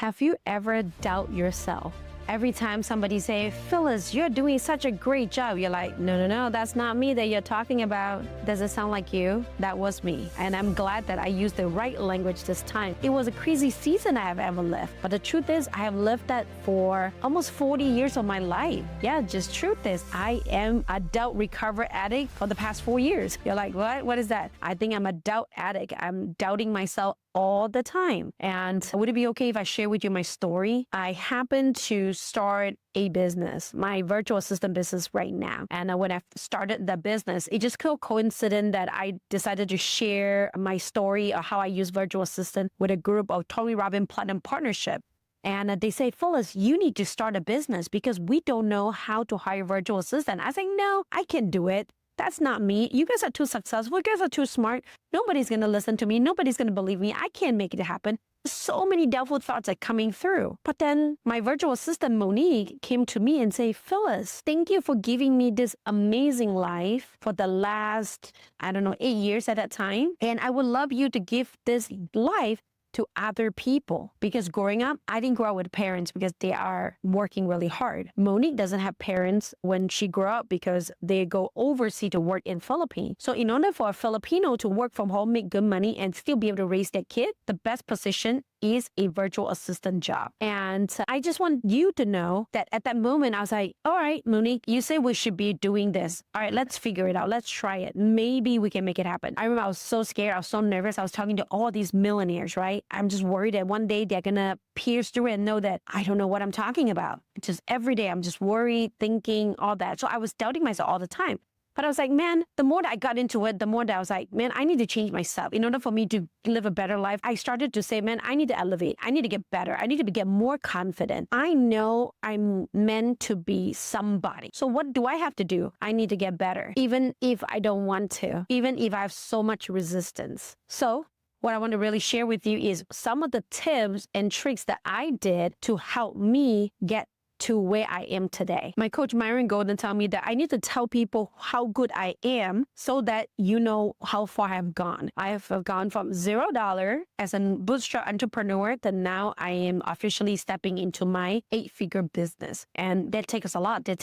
Have you ever doubt yourself? Every time somebody say, Phyllis, you're doing such a great job, you're like, no, that's not me that you're talking about. Does it sound like you? That was me. And I'm glad that I used the right language this time. It was a crazy season I have ever lived. But the truth is, I have lived that for almost 40 years of my life. Yeah, just truth is, I am a doubt recovery addict for the past 4 years. You're like, what? What is that? I think I'm a doubt addict. I'm doubting myself all the time. And would it be okay if I share with you my story? I happen to start a business, my virtual assistant business right now. And when I started the business, it just coincident that I decided to share my story of how I use virtual assistant with a group of Tony Robbins Platinum Partnership. And they say, Phyllis, you need to start a business because we don't know how to hire virtual assistant. I say, no, I can do it. That's not me. You guys are too successful. You guys are too smart. Nobody's going to listen to me. Nobody's going to believe me. I can't make it happen. So many doubtful thoughts are coming through. But then my virtual assistant, Monique, came to me and say, Phyllis, thank you for giving me this amazing life for the last, 8 years at that time. And I would love you to give this life to other people. Because growing up, I didn't grow up with parents because they are working really hard. Monique doesn't have parents when she grew up because they go overseas to work in Philippines. So in order for a Filipino to work from home, make good money, and still be able to raise their kid, the best position is a virtual assistant job. And I just want you to know that at that moment, I was like, all right, Monique, you say we should be doing this. All right, let's figure it out. Let's try it. Maybe we can make it happen. I remember I was so scared. I was so nervous. I was talking to all these millionaires, right? I'm just worried that one day they're going to pierce through it and know that I don't know what I'm talking about. Just every day, I'm just worried, thinking, all that. So I was doubting myself all the time. But I was like, man, the more that I got into it, the more that I was like, man, I need to change myself. In order for me to live a better life, I started to say, man, I need to elevate. I need to get better. I need to get more confident. I know I'm meant to be somebody. So what do I have to do? I need to get better, even if I don't want to, even if I have so much resistance. So what I want to really share with you is some of the tips and tricks that I did to help me get to where I am today. My coach Myron Golden told me that I need to tell people how good I am so that you know how far I've gone. I have gone from $0 as a bootstrap entrepreneur to now I am officially stepping into my 8-figure business. And that takes a lot. I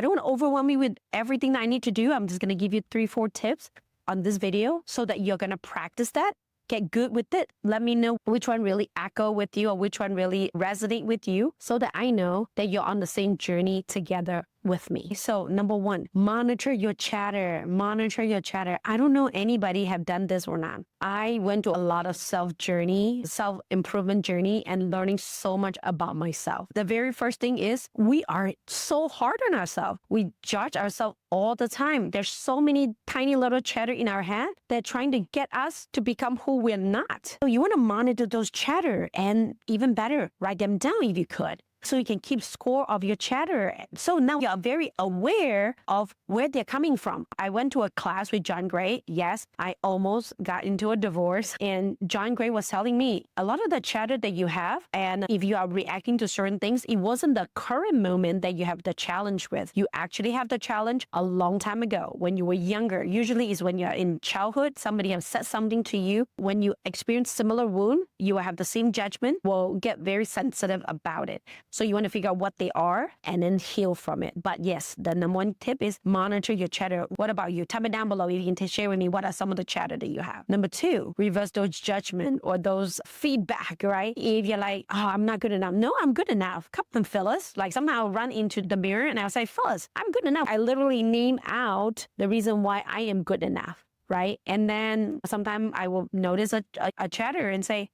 don't want to overwhelm you with everything that I need to do. I'm just going to give you 3-4 tips on this video so that you're going to practice that. Get good with it. Let me know which one really echo with you or which one really resonate with you so that I know that you're on the same journey together with me. So number 1, monitor your chatter. I don't know anybody have done this or not. I went to a lot of self-improvement journey and learning so much about myself. The very first thing is we are so hard on ourselves. We judge ourselves all the time. There's so many tiny little chatter in our head that trying to get us to become who we're not. So you want to monitor those chatter and even better, write them down if you could, so you can keep score of your chatter. So now you're very aware of where they're coming from. I went to a class with John Gray. Yes, I almost got into a divorce. And John Gray was telling me a lot of the chatter that you have, and if you are reacting to certain things, it wasn't the current moment that you have the challenge with. You actually have the challenge a long time ago when you were younger. Usually is when you're in childhood, somebody has said something to you. When you experience similar wound, you will have the same judgment, will get very sensitive about it. So you want to figure out what they are and then heal from it. But yes, the number 1 tip is monitor your chatter. What about you? Tell me down below if you can share with me what are some of the chatter that you have. Number 2, reverse those judgment or those feedback, right? If you're like, oh, I'm not good enough. No, I'm good enough. Come on, Phyllis. Like somehow I'll run into the mirror and I'll say, Phyllis, I'm good enough. I literally name out the reason why I am good enough, right? And then sometimes I will notice a chatter and say,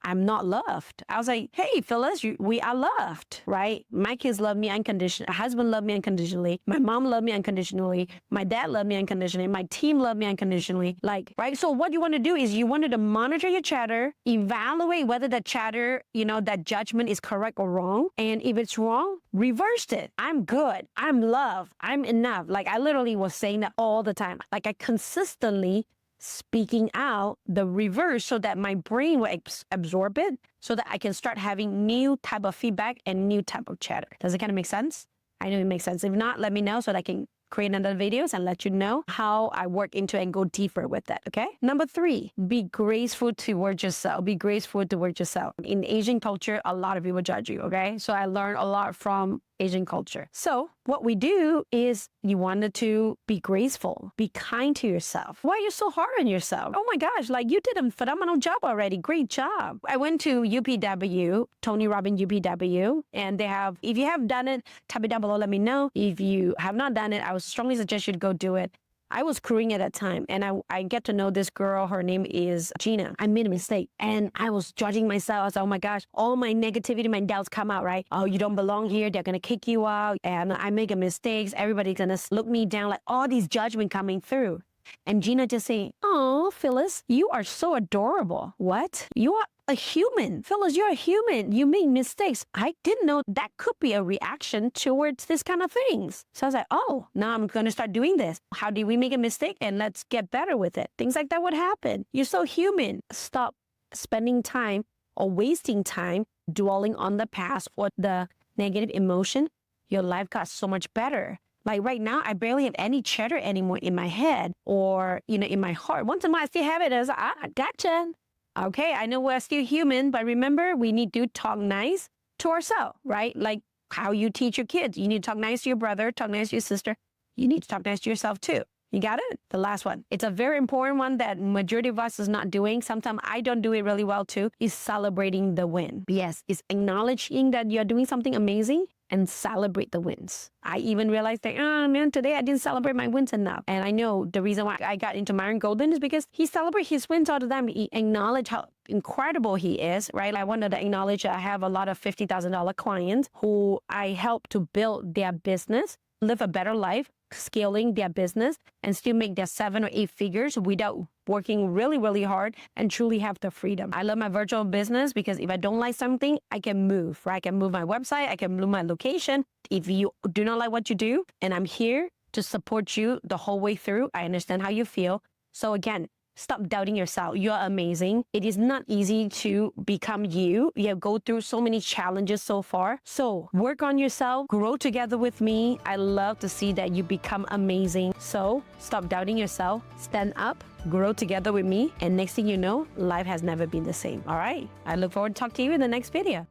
I'm not loved. I was like, hey, Phyllis, we are loved, right? My kids love me unconditionally. My husband loved me unconditionally. My mom loved me unconditionally. My dad loved me unconditionally. My team loved me unconditionally. Right? So what you want to do is you wanted to monitor your chatter, evaluate whether the chatter, that judgment is correct or wrong. And if it's wrong, reverse it. I'm good. I'm loved. I'm enough. I literally was saying that all the time. I consistently speaking out the reverse so that my brain will absorb it so that I can start having new type of feedback and new type of chatter. Does it kind of make sense? I know it makes sense. If not, let me know so that I can create another videos and let you know how I work into and go deeper with that, okay? Number 3, be graceful towards yourself. Be graceful towards yourself. In Asian culture, a lot of people judge you, okay? So I learned a lot from Asian culture. So what we do is you wanted to be graceful, be kind to yourself. Why are you so hard on yourself? Oh my gosh, like you did a phenomenal job already. Great job. I went to UPW, Tony Robbins UPW, and they have, if you have done it, type it down below, let me know. If you have not done it, I would strongly suggest you to go do it. I was crewing at that time, and I get to know this girl. Her name is Gina. I made a mistake, and I was judging myself. I was like, oh my gosh, all my negativity, my doubts come out, right? Oh, you don't belong here. They're going to kick you out, and I make a mistakes. Everybody's going to look me down, like all these judgment coming through. And Gina just saying, oh, Phyllis, you are so adorable. What? You are a human. Phyllis, you're a human. You make mistakes. I didn't know that could be a reaction towards this kind of things. So I was like, oh, now I'm going to start doing this. How did we make a mistake? And let's get better with it. Things like that would happen. You're so human. Stop spending time or wasting time dwelling on the past or the negative emotion. Your life got so much better. Like right now, I barely have any chatter anymore in my head or, in my heart. Once in a while, I still have it as, gotcha. Okay, I know we're still human, but remember, we need to talk nice to ourselves, right? Like how you teach your kids. You need to talk nice to your brother, talk nice to your sister. You need to talk nice to yourself too. You got it? The last one. It's a very important one that majority of us is not doing. Sometimes I don't do it really well too, is celebrating the win. Yes, it's acknowledging that you're doing something amazing and celebrate the wins. I even realized that, oh man, today I didn't celebrate my wins enough. And I know the reason why I got into Myron Golden is because he celebrates his wins all the time. He acknowledges how incredible he is, right? I wanted to acknowledge I have a lot of $50,000 clients who I help to build their business, live a better life, scaling their business, and still make their 7 or 8 figures without working really, really hard and truly have the freedom. I love my virtual business because if I don't like something, I can move, right? I can move my website, I can move my location. If you do not like what you do, and I'm here to support you the whole way through, I understand how you feel. So again, stop doubting yourself. You're amazing. It is not easy to become you. You have go through so many challenges so far. So work on yourself, grow together with me. I love to see that you become amazing. So stop doubting yourself, stand up, grow together with me. And next thing you know, life has never been the same. All right. I look forward to talking to you in the next video.